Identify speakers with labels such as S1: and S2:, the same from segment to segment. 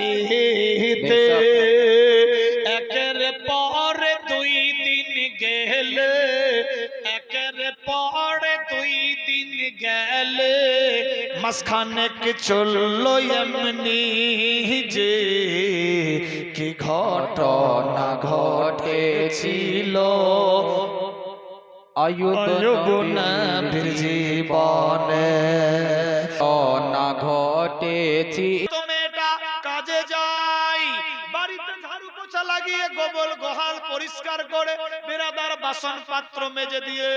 S1: বাড়িতে একের পর দুই দিন গেলে একের পর দুই দিন গেলে মাঝখানে কি চললো এমনি যে কি ঘটনা ঘটেছিল আইয়ুব নবীর জীবনে
S2: না ঘটেছি।
S1: তো মেয়েটা কাজে যায়, বাড়িতে ঝাড়ু পোছা লাগিয়ে গোবর গোহাল পরিষ্কার করে বেরাদার বাসন পাত্র মেজে দিয়ে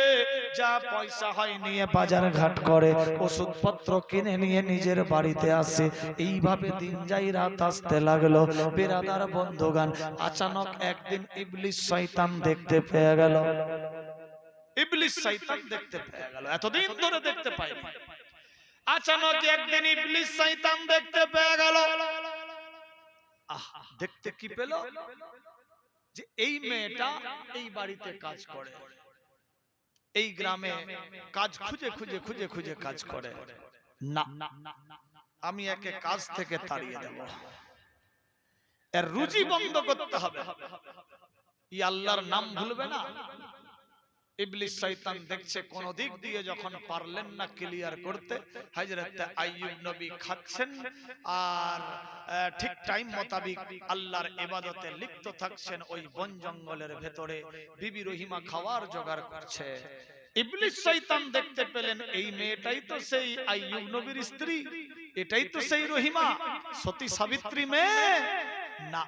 S1: যা পয়সা হয় নিয়ে বাজার ঘাট করে ওষুধপত্র কিনে নিয়ে নিজের বাড়িতে আসে। এইভাবে দিন যাই রাত আসতে লাগলো। বেরাদার বন্ধুগান, আচানক একদিন ইবলিস শয়তান দেখতে পেয়ে গেল। ইবলিস শয়তান দেখতে পেয়ে গেল, এতদিন ধরে দেখতে পাইনি। আচানক একদিন ইবলিস শয়তান দেখতে পেয়ে গেল। দেখতে কি পেল? যে এই মেয়েটা এই বাড়িতে কাজ করে, এই গ্রামে কাজ খুঁজে খুঁজে খুঁজে খুঁজে কাজ করে। না, আমি একে কাজ থেকে তাড়িয়ে দেব, এর রুজি বন্ধ করতে হবে। ই আল্লাহর নাম ভুলবে না। ইবলিস শয়তান দেখছে কোন দিক দিয়ে যখন পারলেন না ক্লিয়ার করতে, হযরত আইয়ুব নবী খাচ্ছেন আর ঠিক টাইম মোতাবেক আল্লাহর ইবাদতে লিপ্ত থাকছেন। ওই বন জঙ্গলের ভেতরে বিবি রহিমা খাওয়ার জোগাড় করছে। ইবলিস শয়তান দেখতে পেলেন এই মেয়েটাই তো সেই আইয়ুব নবীর স্ত্রী, এটাই তো সেই রহিমা, সতী সাবিত্রী মেয়ে। না,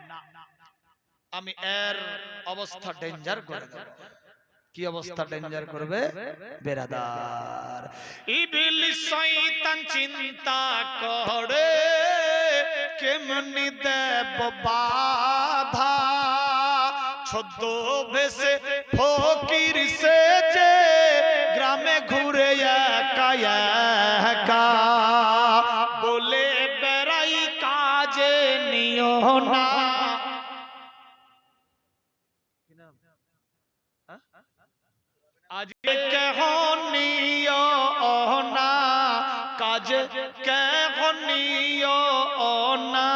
S1: আমি এর অবস্থা ডেঞ্জার করে দেব। কি অবস্থা ডেঞ্জার করবে? বেরাদার ইবলিস শয়তান চিন্তা করে কেমনি দেব বাধা, ছদ্মবেশে ফকির সেজে গ্রামে ঘুরে একা একা বলে বেড়াই কাজে নিও না। আজ কেহনিও না কাজ কেহনিও না,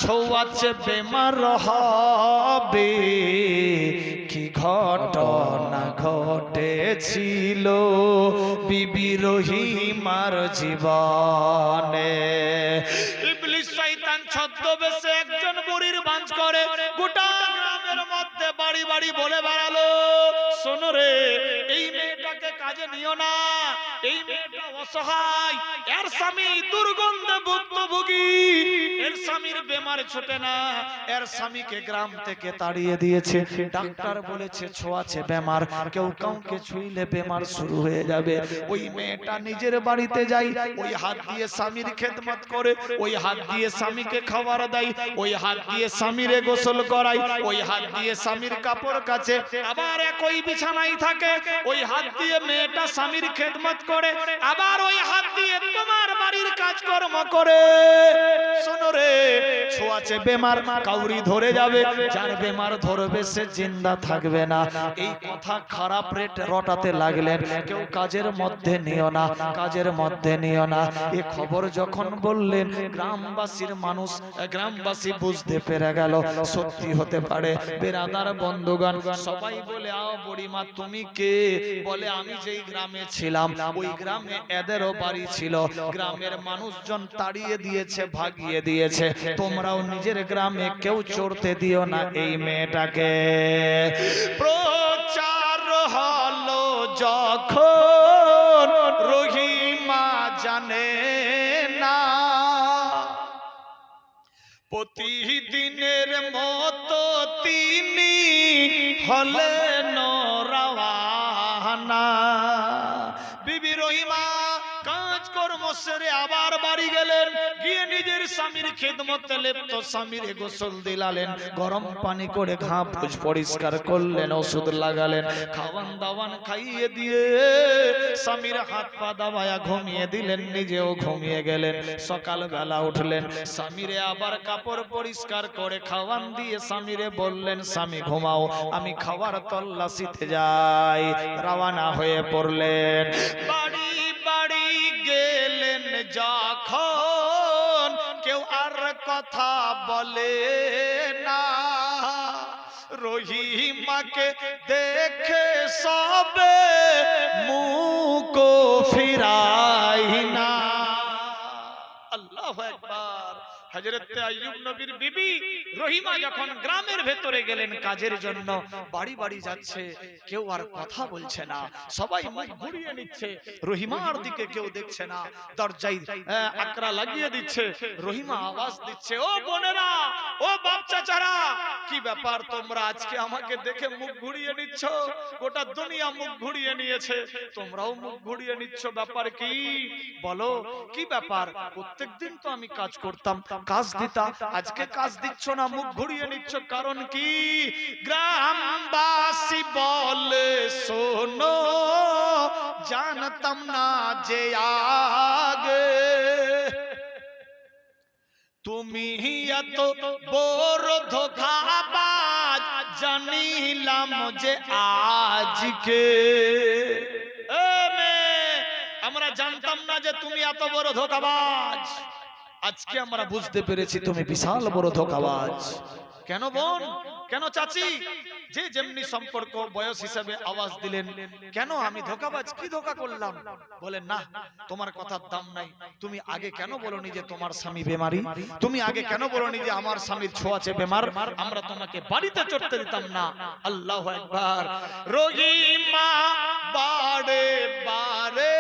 S1: ছোঁয়াচে বেমার হবে। কি ঘটনা ঘটেছিল বিবি রহিমার জীবনে। ইবলিস শয়তান ছদ্মবেশে একজন বুড়ির বাঁশ করে গোটা গ্রামের মধ্যে বাড়ি বাড়ি বলে বেড়ালো, শোনো রে, এই মেয়েটাকে কাজে নিও না, এই মেয়েটা অসহায়, এর স্বামী দুর্গন্ধে ভুক্তভোগী, এর স্বামীর বেমার ছোটে না, এর স্বামীকে গ্রাম থেকে তাড়িয়ে দিয়েছে। ডাক্তার বলেছে ছোঁয়াচে বেমার, কেউ কাউকে ছুঁইলে বেমার শুরু হয়ে যাবে। ওই মেয়েটা নিজের বাড়িতে যায়, ওই হাত দিয়ে স্বামীর খেদমত করে, ওই হাত দিয়ে স্বামীকে খাবার দেয়, ওই হাত দিয়ে স্বামীরে গোসল করায়, ওই হাত দিয়ে স্বামীর কাপড় কাচে, আবার একই বিছানায় থাকে, ওই হাত দিয়ে মেয়েটা স্বামীর খেদমত করে, আবার ওই হাত দিয়ে তোমার বাড়ির কাজকর্ম করে। শোনো রে, ছোঁয়াচে বেমার কাউরি ধরে যাবে, যার বেমার ধরবে সে জিন্দা থাকবে না। এই কথা খারাপ রেট রটাতে লাগলেন, কেউ কাজের মধ্যে নিও না, কাজের মধ্যে নিও না। এ খবর যখন বললেন গ্রামবাসীর মানুষ, গ্রামবাসী বুঝতে পেরে গেল সত্যি হতে পারে। বেরাদার বন্ধুগণ সবাই বলে, আও বুড়িমা তুমি কে? বলে আমি যেই গ্রামে ছিলাম ওই গ্রামে এদেরও বাড়ি ছিল, গ্রামের মানুষজন তাড়িয়ে দিয়েছে, ভাগিয়ে দিয়েছে, তোমরাও নিজের গ্রামে কেউ চড়তে দিও না এই মেয়েটাকে। প্রচার হলো যখন রহিমা জানে না, প্রতিদিনের মতো তিনি হলেন রওয়ানা। বিবি রহিমা কাজকর্ম সেরে আবার বাড়ি গেলেন, গিয়ে নিজের স্বামীর খেদমতে লিপ্ত, স্বামীর গোসল দিলালেন, গরম পানি করে ঘা পরিষ্কার করলেন, ওষুধ লাগালেন, খাওয়ান দাওয়ান খাইয়ে দিয়ে স্বামীর হাত পা দাবায়া ঘুমিয়ে দিলেন, নিজেও ঘুমিয়ে গেলেন। সকালবেলা উঠলেন, স্বামীরে আবার কাপড় পরিষ্কার করে খাওয়ান দিয়ে স্বামীরে বললেন, স্বামী ঘুমাও, আমি খাওয়ার তল্লাশিতে যাই। রওনা হয়ে পড়লেন, বাড়ি বাড়ি গেলেন যখন কেউ আর কথা বলে না, রহিমাকে দেখে সবে মুখ ফিরাই না। আল্লাহু আকবার। হযরত আইয়ুব নবীর বিবি রহিমা যখন গ্রামের ভেতরে গেলেন কাজের জন্য, বাড়ি বাড়ি যাচ্ছে, কেউ আর কথা বলছে না, সবাই মুখ ঘুরিয়ে নিচ্ছে, রহিমার দিকে কেউ দেখছে না। দরজায় আকরা লাগিয়ে দিচ্ছে, রহিমা আওয়াজ দিচ্ছে, ও বোনেরা, ও বাপ চাচারা, কি ব্যাপার তোমরা আজকে আমাকে দেখে মুখ ঘুরিয়ে নিচ্ছ? গোটা দুনিয়া মুখ ঘুরিয়ে নিয়েছে, তোমরাও মুখ ঘুরিয়ে নিচ্ছ, ব্যাপার কি? বলো কি ব্যাপার? প্রত্যেকদিন তো আমি কাজ করতাম, কাজ দিতা, আজকে কাজ দিচ্ছ না, মুখ ঘুরিয়ে নিচ্ছ, কারণ কি? গ্রামবাসী বলে শোনো, জানতাম না যে আগে তুমি এত বড় ধোঁকাবাজ, জানিলাম যে আজকে। আমরা জানতাম না যে তুমি এত বড় ধোঁকাবাজ, আজকে আমরা বুঝতে পেরেছি তুমি বিশাল বড় ধোঁকাবাজ। কেন বোন, কেন চাচি, যে যেমনি সম্পর্ক বয়স হিসাবে আওয়াজ দিলেন, কেন আমি ধোঁকাবাজ, কি ধোঁকা করলাম? বলেন না, তোমার কথার দাম নাই। তুমি আগে কেন বলনি যে তোমার স্বামী বেমারি? তুমি আগে কেন বলনি যে আমার স্বামীর ছোঁয়াচে বেমার? আমরা তোমাকে বাড়িতে চড়তে দিতাম না। আল্লাহু আকবার। রহিমা বারে বারে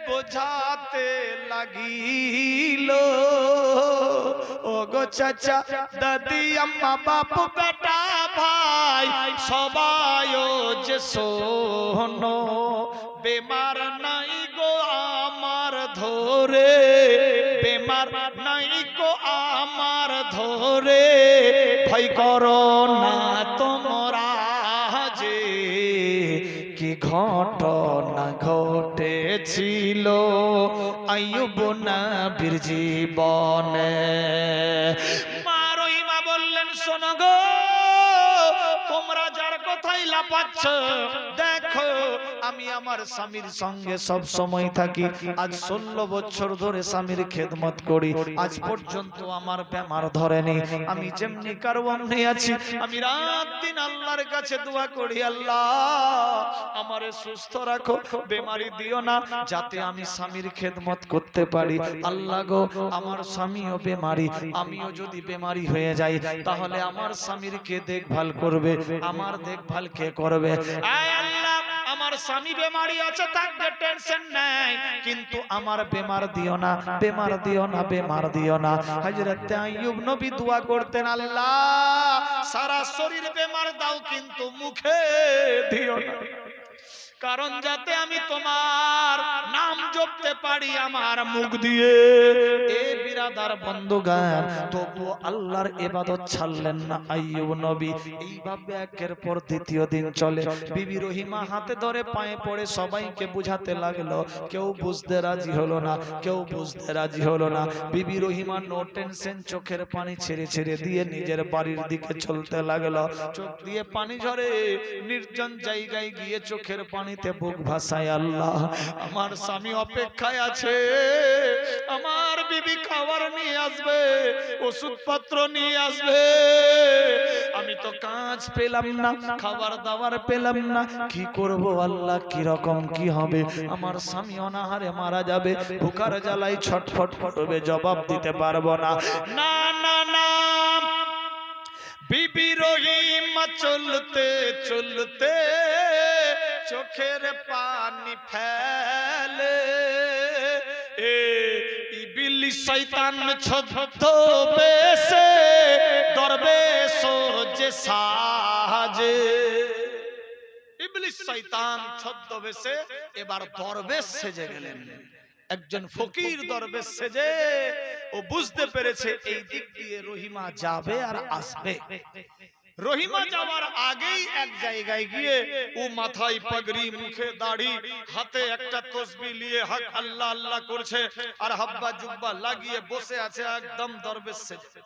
S1: বোঝাতে লাগিল, ও গো চাচা দাদি আম্মা বাপ বেটা ভাই সবাই যে শোনো, বেমার নাই গো আমার ধরে, বেমার নাই গো আমার ধরে, ভয় করো না তোমরা, যে কি ঘটনা ঘটেছিল আইয়ুব নবীর জীবনে। মা রহিমা বললেন, শোনো গো, তোমরা যার কথাই লাপাচ্ছ, দেখো আমি আমার স্বামীর সঙ্গে সব সময় থাকি, আজ 16 বছর ধরে স্বামীর খেদমত করি, আজ পর্যন্ত আমার বেমার ধরেনি। আমি যেমনি কারওয়ামনি আছি, আমি রাত দিন আল্লাহর কাছে দোয়া করি, আল্লাহ আমারে সুস্থ রাখো, বেমারি দিও না, যাতে আমি স্বামীর খেদমত করতে পারি। আল্লাহ গো, আমার স্বামীও বেমারি, আমিও যদি বেমারি হয়ে যাই, তাহলে আমার স্বামীর কে দেখভাল করবে? আমার দেখভাল কে করবে? আয় আল্লাহ, আমার স্বামী বেমারি আছে, থাকবে, টেনশন নাই, কিন্তু আমার বেমার দিও না, বেমার দিও না, বেমার দিও না। হযরত আইয়ুব নবী দোয়া করতেন, আল্লাহ সারা শরীর বেমার দাও, কিন্তু মুখে দিও না, কারণ যাতে আমি তোমার নাম জপতে পারি আমার মুখ দিয়ে। এ বিরাদার বন্ধুগণ, তবু আল্লাহর ইবাদত ছাড়লেন না আইয়ুব নবী। এইভাবে একের পর দ্বিতীয় দিন চলে, বিবি রহিমা হাতে ধরে পায়ে পড়ে সবাইকে বুঝাতে লাগলো, কেউ বুঝতে রাজি হলো না, কেউ বুঝতে রাজি হলো না। বিবি রহিমা নো টেনশন, চোখের পানি ছেড়ে ছেড়ে দিয়ে নিজের বাড়ির দিকে চলতে লাগলো। চোখ দিয়ে পানি ঝরে, নির্জন জায়গায় গিয়ে চোখের পানি বুক ভাসায়, আল্লাহ আমার স্বামী অপেক্ষায় আছে, আমার বিবি খাবার নিয়ে আসবে, ওষুধপত্র নিয়ে আসবে, আমি তো কাজ পেলাম না, খাবার দাবার পেলাম না, কি করব আল্লাহ, কি রকম কি হবে? আমার স্বামী অনাহারে মারা যাবে, ভুখার জ্বালায় ছটফট করবে, জবাব দিতে পারবো না। না না না, বিবি রহিমা চলতে চলতে চোখের পানি ফেলে, ইবলিস শয়তান ছদ্মবেশে দরবেশ যে সাজে। ইবলিস শয়তান ছদ্মবেশে এবার দরবেশ সেজে গেলেন, একজন ফকির দরবেশ সেজে। ও বুঝতে পেরেছে এই দিক দিয়ে রহিমা যাবে আর আসবে। রহিমা যাওয়ার আগেই এক জায়গায় গিয়ে ও মাথায় পাগড়ি, মুখে দাড়ি, হাতে একটা তসবিহ নিয়ে হক আল্লাহ আল্লাহ করছে, আর হাব্বা জুব্বা লাগিয়ে বসে আছে একদম দরবেশ সেজে।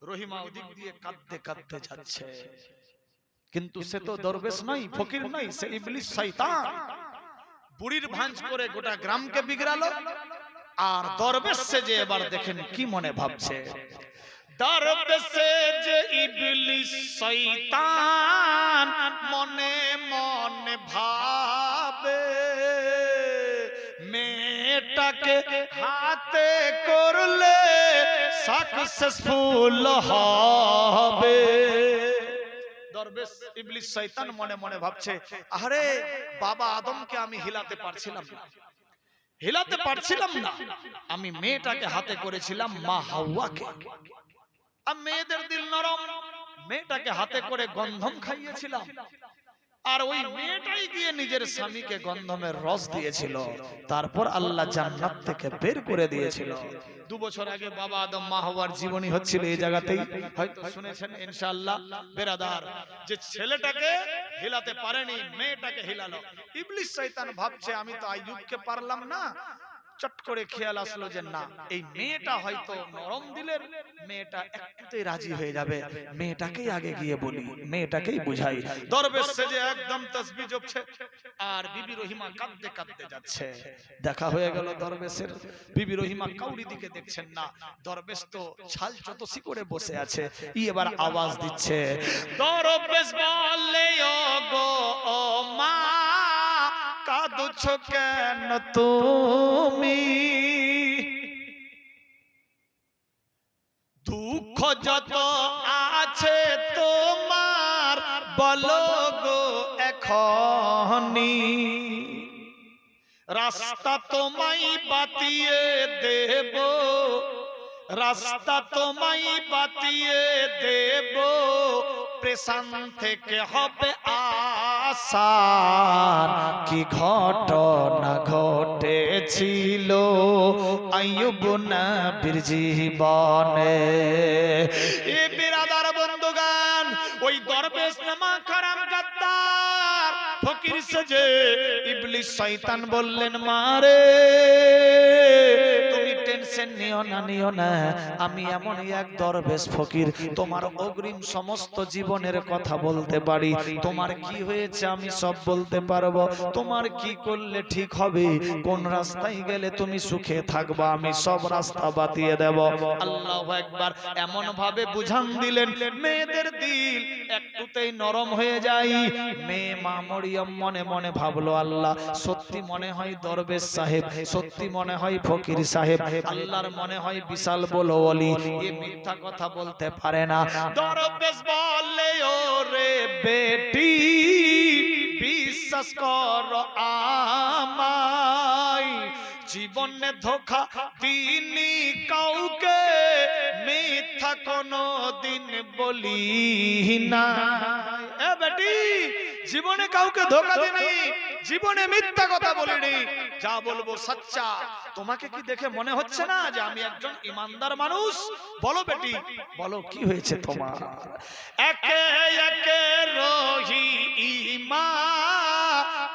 S1: রহিমা ওদিক দিয়ে কাঁদতে কাঁদতে যাচ্ছে, কিন্তু সে তো দরবেশ নয়, ফকির নয়, সে ইবলিস শয়তান। বুড়ির ভাঁজ করে গোটা গ্রামকে বিগড়ালো, আর দরবেশ সেজে এবার দেখেন কি মনে ভাবছে। দরবেশ সেজে ইবলিস শয়তান মনে মনে ভাবে, মেয়েটাকে হাতে করলে সাকসেসফুল হবে। দরবেশ ইবলিস শয়তান মনে মনে ভাবছে, আরে বাবা আদমকে আমি হিলাতে পারছিলাম না, আমি মেয়েটাকে হাতে করেছিলাম মা হাওয়াকে। আর মেয়েদের দিল নরম, মেয়েটাকে হাতে করে গন্ধম খাইয়েছিলাম, আর ওই মেয়েটাই গিয়ে নিজের স্বামীকে গন্ধমের রস দিয়েছিল, তারপর আল্লাহ জান্নাত থেকে বের করে দিয়েছিল। 2 বছর আগে বাবা আদম মা হাওয়ার জীবনী হচ্ছিল এই জায়গাতেই, হয়তো শুনেছেন ইনশাআল্লাহ। বেরাদার, যে ছেলেটাকে হিলাতে পারেনি মেয়েটাকে হিলালো। ইবলিস শয়তান ভাবছে আমি তো আইয়ুবকে পারলাম না, চট করে খেয়াল আসলো যে না, এই মেয়েটা হয়তো নরম দিলের, মেয়েটা একটাতেই রাজি হয়ে যাবে, মেয়েটাকেই আগে গিয়ে বলি, মেয়েটাকেই বুঝাই। দরবেশ সেজে একদম তাসবিহ জপছে, আর বিবি রহিমা কাঁদতে কাঁদতে যাচ্ছে। দেখা হয়ে গেল দরবেশের। বিবি রহিমা কাউরি দিকে দেখছেন না, দরবেশ তো ছাল চতসি করে বসে আছে। এবার আওয়াজ দিচ্ছে, দরবেশ বলে ও গো ও মা, কাঁদছ কেন তুমি, দুঃখ যত আছে তোমার বলো গো এখনি, রাস্তা তোমায় বাতিয়ে দেব, রাস্তা তোমায় বাতিয়ে দেব, প্রেশান থেকে হবে আসান। কি ঘটনা ঘটেছিল আইয়ুব নবীর জীবনে। এ বিরাদার বন্ধুগান, ওই দরবেশ নামা খারাম গাদ্দার ফকির সেজে ইবলিস শয়তান বললেন, মারে তুমি টেনশন নিও না, আমি এমন এক দরবেশ ফকির, তোমার অগ্রিম সমস্ত জীবনের কথা বলতে পারি, তোমার কি হয়েছে আমি সব বলতে পারবো, তোমার কি করলে ঠিক হবে, কোন রাস্তায় গেলে তুমি সুখে থাকবা, আমি সব রাস্তা বাতিয়ে দেব। আল্লাহু আকবার। এমন ভাবে বুঝান দিলেন, মেয়েদের দিল একটুতেই নরম হয়ে যায়। মেয়ে মা মরিয়ম মনে মনে ভাবলো, আল্লাহ সত্যি মনে হয় দরবেশ সাহেব, সত্যি মনে হয় ফকির সাহেব, আল্লাহর মনে হয় বিশাল বড় ওলি, এ মিথ্যা কথা বলতে পারে না। দরবেশ বলে, ও রে বেটি বিশ্বাস কর আমায়, জীবনে ধোঁকা দিনি কাউকে, মিথ্যা কোনো দিন বলি না। এ বেটি, জীবনে কাউকে ধোঁকা দিনি, জীবনে মিথ্যা কথা বলিনি, যা বলবো সচ্চা। তোমাকে কি দেখে মনে হচ্ছে না যে আমি একজন ইমানদার মানুষ? বলো বেটি, বলো কি হয়েছে তোমার? একে একে রহিমা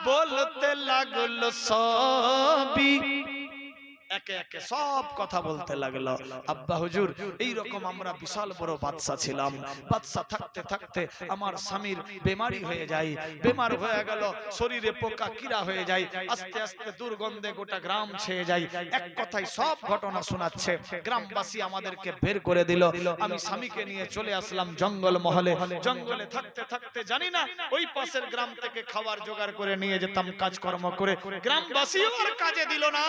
S1: বলতে লাগলো সবই, একে একে সব কথা বলতে লাগলো। আব্বা হুজুর, এই রকম আমরা বিশাল বড় বাদশা ছিলাম, বাদশা থাকতে থাকতে আমার স্বামীর বেমারি হয়ে যায়, বেমার হয়ে গেল, শরীরে পোকা কিরা হয়ে যায়, আস্তে আস্তে দুর্গন্ধে গোটা গ্রাম ছেয়ে যায়। এক কথায় সব ঘটনা শোনাচ্ছে, গ্রামবাসী আমাদেরকে বের করে দিল। আমি স্বামীকে নিয়ে চলে আসলাম জঙ্গল মহলে। জঙ্গলে থাকতে থাকতে জানি না ওই পাশের গ্রাম থেকে খাবার জোগাড় করে নিয়ে যেতাম কাজকর্ম করে, গ্রামবাসীও আর কাজে দিল না।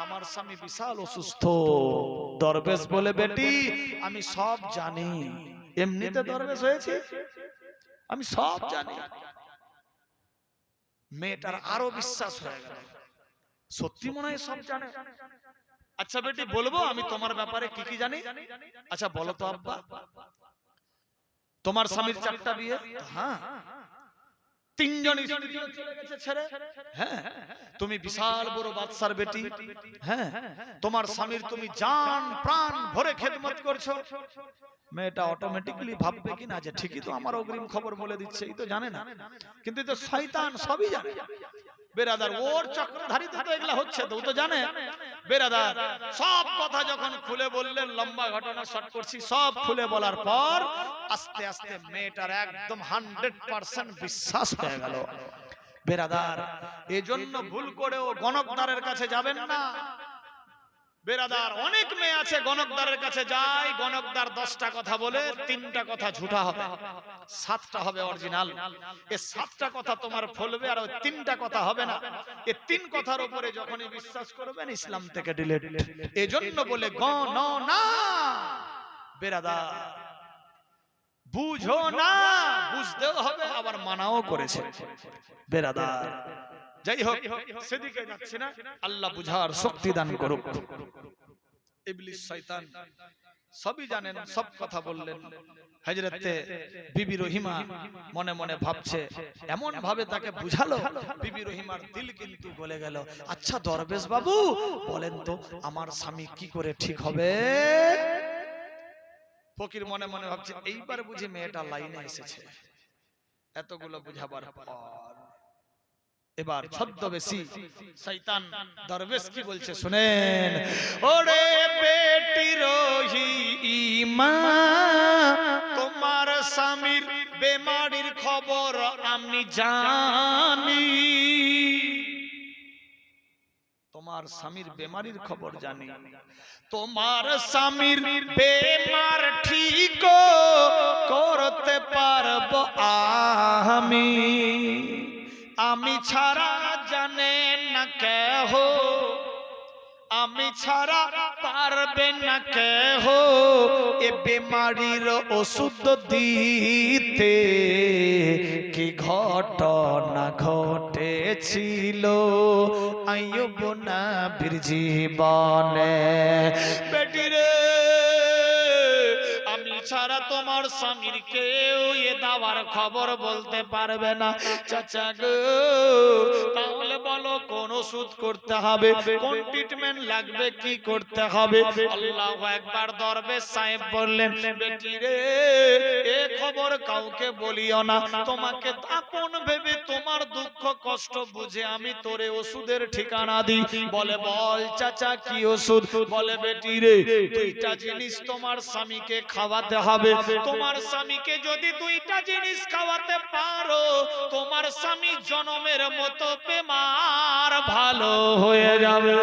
S1: আমার স্বামী বিশাল অসুস্থ। দরবেশ বলে, বেটি আমি সব জানি, এমনিতে দরবেশ হয়েছে, আমি সব জানি। মেয়েটার আরো বিশ্বাস হয়ে গেল, সত্যি মনে হয় সব জানে। আচ্ছা বেটি বলবো আমি তোমার ব্যাপারে কি কি জানি? আচ্ছা বলো তো আব্বা, তোমার স্বামীর 4টা বিয়ে? হ্যাঁ। 3জন স্ত্রী চলে গেছে ছেড়ে? হ্যাঁ। তুমি বিশাল বড় বাদশার বেটি? হ্যাঁ। তোমার স্বামীর তুমি জান প্রাণ ভরে খেদমত করছো? মেয়েটা অটোমেটিক্যালি ভাববে কিনা যে ঠিকই তো আমার অগ্রিম খবর বলে দিচ্ছে, এই তো জানে না, কিন্তু তো শয়তান সবই জানে। বেরাদার, ওর চক্রধারীতে তো এগুলা হচ্ছে, তো ও তো জানে। বেরাদার, সব কথা যখন খুলে বললেন, লম্বা ঘটনা শর্ট করছি, সব খুলে বলার পর আস্তে আস্তে মেয়েটার একদম 100% বিশ্বাস হয়ে গেল। বেরাদার, এজন্য ভুল করেও গণকদারের কাছে যাবেন না। বেরাদার অনেক মেয়ে আছে গণকদারের কাছে যায়, গণকদার 10টা কথা বলে 3টা কথা ঝুঠা হবে, 7টা হবে অরিজিনাল। এই 7টা কথা তোমার ফলবে আর ওই 3টা কথা হবে না। এই 3 কথার উপরে যখনই বিশ্বাস করবেন ইসলাম থেকে ডিলিট। এজন্য বলে গণনা বেরাদার বুঝো না, বুঝতেও হবে আবার মানাও করেছে বেরাদার। যাই হোক সেদিকে যাচ্ছি না, আল্লাহ বুঝার শক্তি দান করুক। ইবলিস শয়তান সবই জানেন, সব কথা বললেন। হযরতে বিবি রহিমা মনে মনে ভাবছে, এমন ভাবে তাকে বুঝালো, বিবি রহিমার দিল কিন্তু গলে গেল। আচ্ছা দরবেশ বাবু বলেন তো আমার স্বামী কি করে ঠিক হবে? ফকির মনে মনে ভাবছে এইবার বুঝি মেয়েটা লাইনে এসেছে। এতগুলো বুঝাবার পর এবার ছদ্মবেশী শয়তান দরবেশ কি বলছে শুনেন। ওরে বেটি রহিমা, তোমার স্বামীর বেমারির খবর আমি জানি, তোমার স্বামীর বেমারির খবর জানি। তোমার স্বামীর বেমার ঠিক করতে পারবো আমি, আমি ছাড়া জানেন না কেহ, আমি ছাড়া পারবে না কেহ এ বেমারির ওষুধ দিতে। কি ঘটনা ঘটেছিল আইয়ুব নবীর জীবনে। বেটিরে আমি ছাড়া তোমার স্বামীর কেউ এ দাওয়ার খবর বলতে পারবে না। চাচা গো তাহলে বলো কোন ওষুধ করতে হবে, কোন ট্রিটমেন্ট লাগবে, কি করতে হবে? আল্লাহু আকবার। দরবেশ সাহেব বললেন, বেটি রে এ খবর কাউকে বলিও না, তোমাকে আপন ভেবে তোমার দুঃখ কষ্ট বুঝে আমি তোরে ওষুধের ঠিকানা দিই। বলে বল চাচা কি ওষুধ? বলে বেটি রে 2টা জিনিস তোমার স্বামীকে খাওয়াতে হবে। তোমার স্বামীকে যদি 2টা জিনিস খাওয়াতে পারো তোমার স্বামী জনমের মতো বেমার ভালো হয়ে যাবে।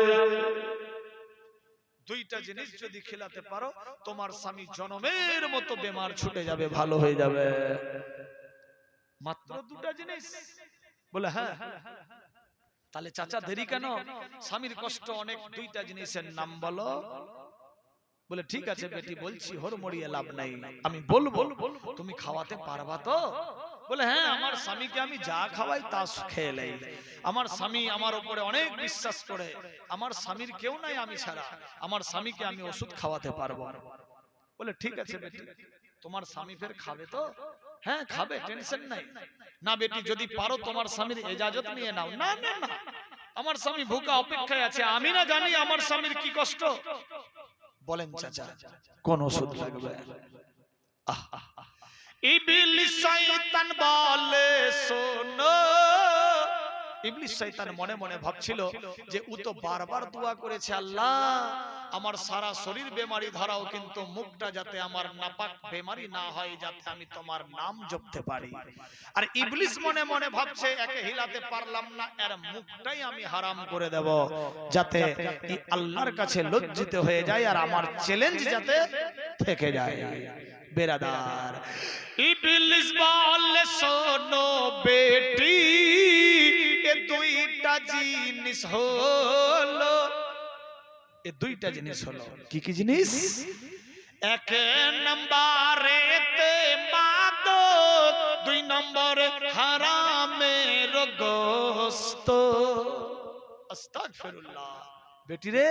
S1: 2টা জিনিস যদি খেলাতে পারো তোমার স্বামী জনমের মতো বেমার ছুটে যাবে, ভালো হয়ে যাবে। মাত্র 2টা জিনিস? বলে হ্যাঁ। তাহলে চাচা দেরি কেন? স্বামীর কষ্ট অনেক, 2টা জিনিসের নাম বলো। বলে ঠিক আছে বেটি বলছি, হরমড়িয়ে লাভ নাই, আমি বলবো, তুমি খাওয়াতে পারবা তো? বলে হ্যাঁ, আমার স্বামীকে আমি যা খাওয়াই তা খেয়ে নেই। আমার স্বামী আমার উপরে অনেক বিশ্বাস করে, আমার স্বামীর কেউ নাই আমি ছাড়া, আমার স্বামীকে আমি ওষুধ খাওয়াতে পারবো। বলে ঠিক আছে বেটি, তোমার স্বামী ফের খাবে তো? হ্যাঁ খাবে, টেনশন নাই। না বেটি যদি পারো তোমার স্বামীর ইজাজত নিয়ে নাও। না না না, আমার স্বামী ভুকা অপেক্ষায় আছে, আমি না জানি আমার স্বামীর কি কষ্ট। বলেন চাচা কোন ওষুধ লাগবে? ইবলিস শয়তান বলে শোনো। ইবলিস শয়তান মনে মনে ভাবছিল যে ও তো বারবার দোয়া করেছে, আল্লাহ আমার সারা শরীর বেমারি ধরাও, কিন্তু মুখটা যাতে আমার নাপাক বেমারি না হয়, যাতে আমি তোমার নাম জপতে পারি। আর ইবলিস মনে মনে ভাবছে একে হিলাতে পারলাম না, এর মুখটাই আমি হারাম করে দেব, যাতে আল্লাহর কাছে লজ্জিত হয়ে যায় আর আমার চ্যালেঞ্জ যাতে থেকে যায়। বেরাদার ইবলিস বলে শোনো বেটি, এ 2টা জিনিস হলো, এ 2টা জিনিস হলো। কি কি জিনিস? 1 নম্বরে তে মাদক, 2 নম্বরে হারামের গোশত। আস্তাগফিরুল্লাহ। বেটি রে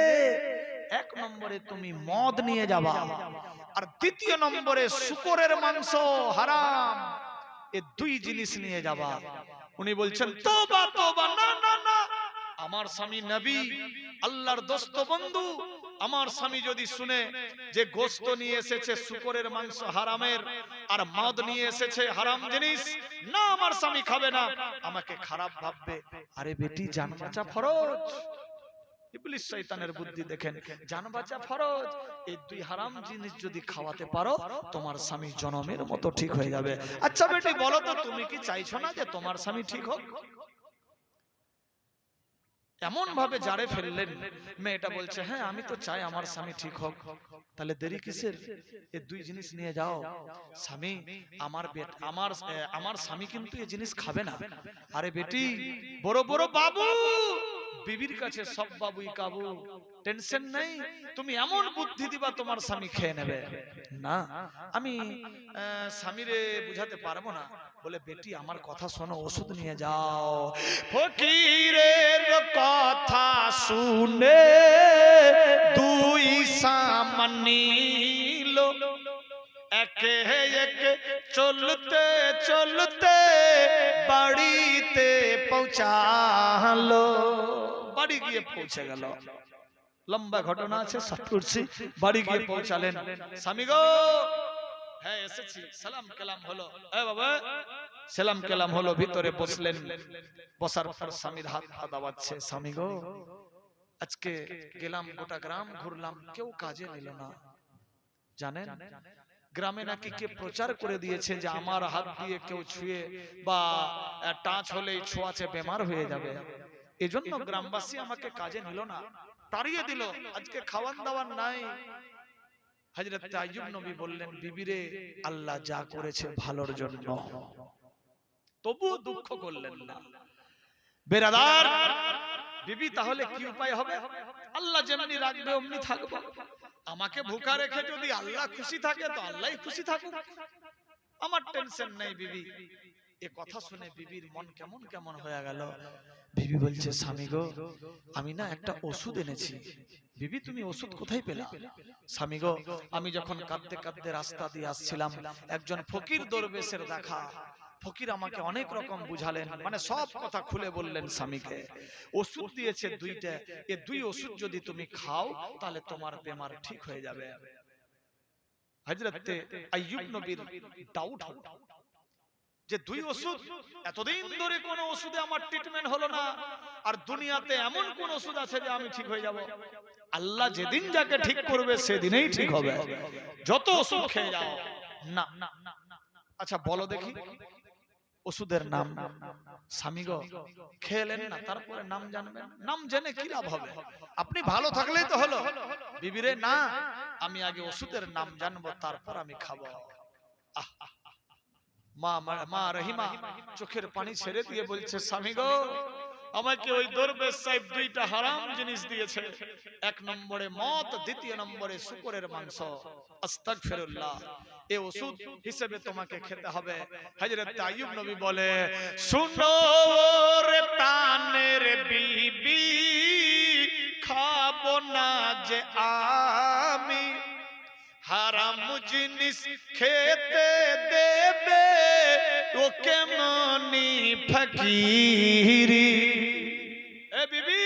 S1: 1 নম্বরে তুমি মদ নিয়ে যাবা, আর 2য় নম্বরে শুকরের মাংস হারাম। এই 2 জিনিস নিয়ে যাবা। উনি বলছেন তওবা তওবা, না না না, আমার স্বামী নবী আল্লাহর দোস্ত বন্ধু, আমার স্বামী যদি শুনে যে গোশত নিয়ে এসেছে শুকরের মাংস হারামের, আর মদ নিয়ে এসেছে হারাম জিনিস, না আমার স্বামী খাবে না, আমাকে খারাপ ভাববে। আরে বেটি জান বাঁচা ফরজ। ইবলিস শয়তানের বুদ্ধি দেখেন, জান বাঁচা ফরজ, এই 2 হারাম জিনিস যদি খাওয়াতে পারো তোমার স্বামী জনমের মতো ঠিক হয়ে যাবে। আচ্ছা বেটি বলো তো, তুমি কি চাইছো না যে তোমার স্বামী ঠিক হোক? এমন ভাবে জাড়ে ফেললেন, মেয়েটা বলছে হ্যাঁ আমি তো চাই আমার স্বামী ঠিক হোক। তাহলে দেরি কিসের, এই দুই জিনিস নিয়ে যাও। স্বামী আমার স্বামী কিন্তু এই জিনিস খাবে না। আরে বেটি, বড় বড় বাবু, বিবির কাছে সব বাবুই কাবু, টেনশন নেই, তুমি এমন বুদ্ধি দিবা তোমার স্বামী খেয়ে নেবে। না আমি স্বামীরে বুঝাতে পারবো না। বলে বেটি আমার কথা শোনো, ওষুধ নিয়ে যাও। ফকিরের কথা শুনে দুই সামানিল, একে একে চলতে চলতে বাড়িতে পৌঁছালো। বাড়ি গিয়ে পৌঁছে গেল। লম্বা ঘটনা আছে, সব করছি। বাড়ি গিয়ে পৌঁছালেন। স্বামী গো, হ্যাঁ এসেছি। সালাম কালাম হলো, এ বাবা সালাম কালাম হলো, ভিতরে বসলেন। বসার পর স্বামীর হাত পা দাবাচ্ছে। স্বামী গো, আজকে গেলাম, গোটা গ্রাম ঘুরলাম, কেউ কাজে নিল না। জানেন গ্রামে নাকি কে প্রচার করে দিয়েছে যে আমার হাত দিয়ে কেউ ছুঁয়ে বা টাচ হলেই ছোঁয়াচে বেমার হয়ে যাবে। এজন্য গ্রামবাসী আমাকে কাজে নিল না, তাড়িয়ে দিল। আজকে খাওয়ান দাওয়ান নাই। হযরত আইয়ুব নবী বললেন, বিবিরে আল্লাহ যা করেছে ভালোর জন্য, তবুও দুঃখ করলেন না। বেরাদার, বিবি তাহলে কি উপায় হবে? আল্লাহ যেমনি রাখবে অমনি থাকবে। আমাকে ভুকা রেখে যদি আল্লাহ খুশি থাকে তো আল্লাহই খুশি থাকুক, আমার টেনশন নেই। বিবি এ কথা শুনে বিবির মন কেমন কেমন হয়ে গেল। বিবি বলছে, স্বামী গো, আমি না একটা ওষুধ এনেছি। বিবি তুমি ওষুধ কোথায় পেলা? স্বামী গো, আমি যখন কাঁদতে কাঁদতে রাস্তা দিয়ে আসছিলাম, একজন ফকির দরবেশের দেখা। ফকির আমাকে অনেক রকম বুঝালেন, মানে সব কথা খুলে বললেন স্বামীকে। ওষুধ দিয়েছে দুইটা, এই দুই ওষুধ যদি তুমি খাও তাহলে তোমার বেমার ঠিক হয়ে যাবে। হযরত আইয়ুব নবীর ডাউট হলো যে দুই ওষুধ, এতদিন ধরে কোন ওষুধে আমার ট্রিটমেন্ট হলো না, আর দুনিয়াতে এমন কোন ওষুধ আছে যে আমি ঠিক হয়ে যাব? আল্লাহ যেদিন যাকে ঠিক করবে সেদিনই ঠিক হবে, যত ওষুধ খেয়ে যাও না। আচ্ছা বলো দেখি ওষুধের নাম। স্বামী গো, খেলেন না, তারপরে নাম জানবেন? নাম জেনে কি লাভ হবে? আপনি ভালো থাকলেই তো হলো। বিবিরে না, আমি আগে ওষুধের নাম জানবো, তারপর আমি খাবো। মা রহিমা চোখের পানি ছেড়ে দিয়ে বলছে, স্বামী গো, আমাকে ওই দরবেশ সাহেব দুইটা হারাম জিনিস দিয়েছে। এক নম্বরে মদ, দ্বিতীয় নম্বরে শুকরের মাংস। আস্তাগফিরুল্লাহ, এই ওষুধ হিসেবে তোমাকে খেতে হবে। হযরত আইয়ুব নবী বলে, শুনো রে প্রাণের বিবি, খাবো না যে আমি, হারাম জিনিস খেতে দেবে ও কেমনি ফকিরি। এ বিবি,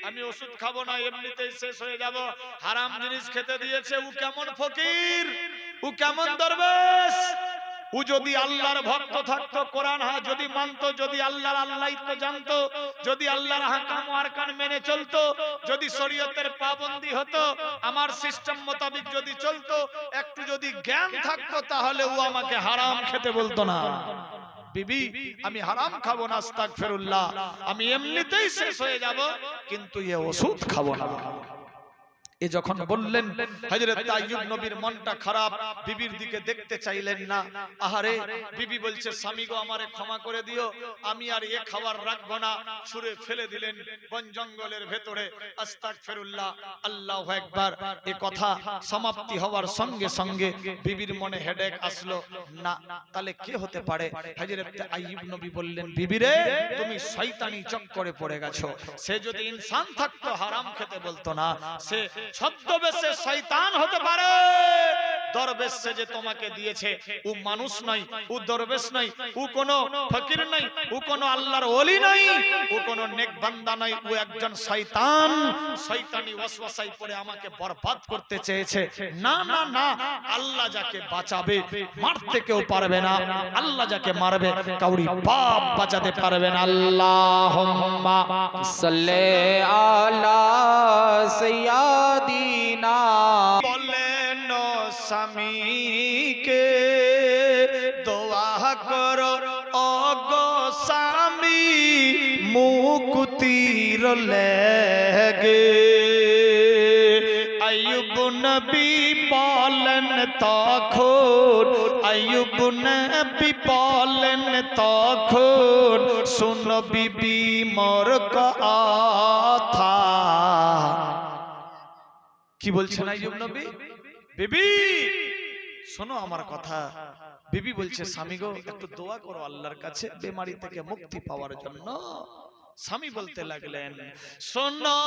S1: আমি ওষুধ খাবো না, এমনিতেই শেষ হয়ে যাব। হারাম জিনিস খেতে দিয়েছে, ও কেমন ফকির, ও কেমন দরবেশ। ও যদি আল্লাহর ভক্ত থাকতো, কোরআন যদি মানতো, যদি আল্লাহর আল্লাহইত্ব জানতো, যদি আল্লাহর হাকাম ও আরকান মেনে চলতো, যদি শরীয়তের পাবন্দি হতো, আমার সিস্টেম মোতাবেক যদি চলতো, একটু যদি জ্ঞান থাকতো, তাহলে ও আমাকে হারাম খেতে বলতো না। বিবি আমি হারাম খাবো না, আস্তাগফিরুল্লাহ, আমি এমনিতেই শেষ হয়ে যাব, কিন্তু এই ওষুধ খাবো না। এ যখন বললেন, হযরত আইয়ুব নবীর মনটা খারাপ, বিবির দিকে দেখতে চাইলেন না। আহারে, বিবি বলছে, স্বামী গো আমারে ক্ষমা করে দিও, আমি আর এ খাবার রাখবো না। ছুঁড়ে ফেলে দিলেন বন জঙ্গলের ভেতরে। আস্তাগফিরুল্লাহ, আল্লাহু আকবার। এ কথা সমাপ্তি হওয়ার সঙ্গে সঙ্গে বিবির মনে হেডেক আসলো। না, তাহলে কে হতে পারে? হযরত আইয়ুব নবী বললেন, বিবি রে, তুমি শয়তানি চক্করে পড়ে গেছো। সে যদি ইনসান থাকতো হারাম খেতে বলতো না, সে ছদ্মবেশে শয়তান হতে পারে। দরবেশ সে যে তোমাকে দিয়েছে, ও মানুষ নয়, ও দরবেশ নয়, ও কোনো ফকির নয়, ও কোনো আল্লাহর ওলি নয়, ও কোনো নেক বান্দা নয়, ও একজন শয়তান। শয়তানি ওয়াসওয়াসায় পড়ে আমাকে বরবাদ করতে চেয়েছে। না না না, আল্লাহ যাকে বাঁচাবে মারতে কেউ পারবে না, আল্লাহ যাকে মারবে কাউরি বাপ বাঁচাতে পারবে না। আল্লাহুম্মা
S2: সাল্লি আলা সাইয়্যিদিনা।
S1: বলেন স্বামীকে দোয়া করো, ও গো স্বামী মুকুতির লেগে আইয়ুব নবী বলেন তখন, আইয়ুব নবী বলেন তখন, শুন বিবি মোর কথা। কি বলছেন আইয়ুব নবী? বিবি শোনো আমার কথা। বিবি বলছে স্বামী গো একটু দোয়া করো আল্লাহর কাছে বেমারি থেকে মুক্তি পাওয়ার জন্য। স্বামী বলতে লাগলেন শোনো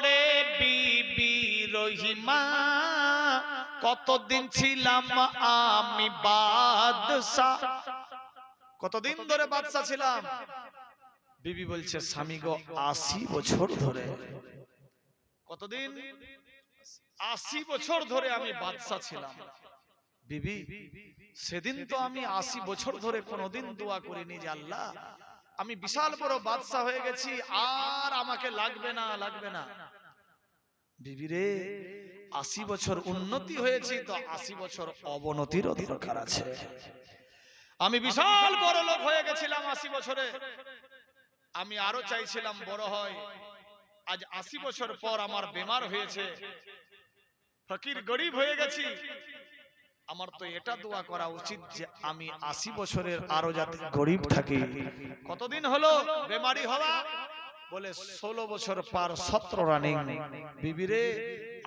S1: রে বিবি রহিমা, কতদিন ছিলাম আমি বাদশা, কতদিন ধরে বাদশা ছিলাম? বিবি বলছে স্বামী গো 80 বছর ধরে। কতদিন? 80 বছর ধরে আমি বাদশা ছিলাম। বিবি সেদিন তো আমি 80 বছর ধরে কোনোদিন দোয়া করিনি যে আল্লাহ আমি বিশাল বড় বাদশা হয়ে গেছি আর আমাকে লাগবে না, লাগবে না। বিবি রে 80 বছর উন্নতি হয়েছে তো 80 বছর অবনতিরও দরকার আছে। আমি বিশাল বড় লোক হয়ে গেছিলাম 80 বছরে, আমি আরো চাইছিলাম বড় হয়। আজ 80 বছর পর আমার বেমার হয়েছে, ফকির গরিব হয়ে গেছি। আমার তো এটা দোয়া করা উচিত যে আমি 80 বছরের আরো যাতে গরিব থাকি। কতদিন হলো বেমারি হওয়া? বলে 16 বছর পার 17 রানিং। বিবিরে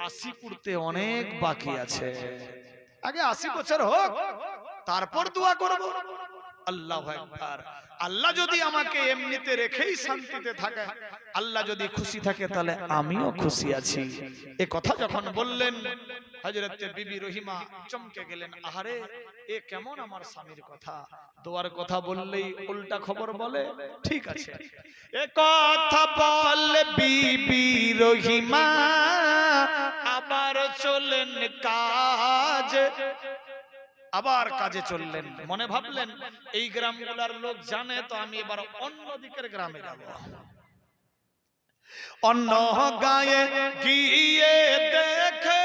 S1: 80 পুরতে অনেক বাকি আছে, আগে 80 বছর হোক তারপর দোয়া করব। আল্লাহু আকবার। আল্লাহ যদি আমাকে এমনিতে রেখেই শান্তিতে থাকে, আল্লাহ যদি খুশি থাকে তাহলে আমিও খুশি আছি। এ কথা যখন বললেন হযরত বিবি রহিমা চমকে গেলেন। আহারে এ কেমন আমার স্বামীর কথা, দোয়ার কথা বললেই উল্টা খবর বলে। ঠিক আছে, এ কথা বলে বিবি রহিমা আবার চলেন কাজে। আবার কাজে চললেন, মনে ভাবলেন এই গ্রামগুলার লোক জানে তো আমি এবার অন্য দিকের গ্রামে যাব। অন্য গায়ে গিয়ে দেখে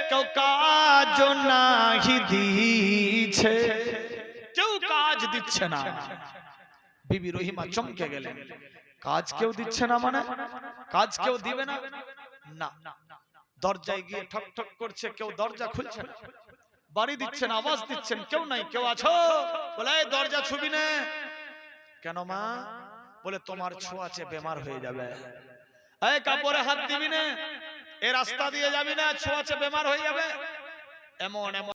S1: কেউ কাজ নাহি দিচ্ছে, কেউ কাজ দিচ্ছে না। বিবি রহিমা চমকে গেলেন, কাজ কেউ দিচ্ছে না মানে? কাজ কেউ দিবে না? না। দরজায় গিয়ে ঠক ঠক করছে, কেউ দরজা খুলছে না। বাড়ি দিচ্ছেন, আওয়াজ দিচ্ছেন, কেউ নাই। কেউ আছো? বলে এই দরজা ছুবি না। কেন মা? বলে তোমার ছোঁয়াচে বেমার হয়ে যাবে। এই কাপড়ে হাত দিবি না, এই রাস্তা দিয়ে যাবি না, ছোঁয়াচে বেমার হয়ে যাবে। এমন এমন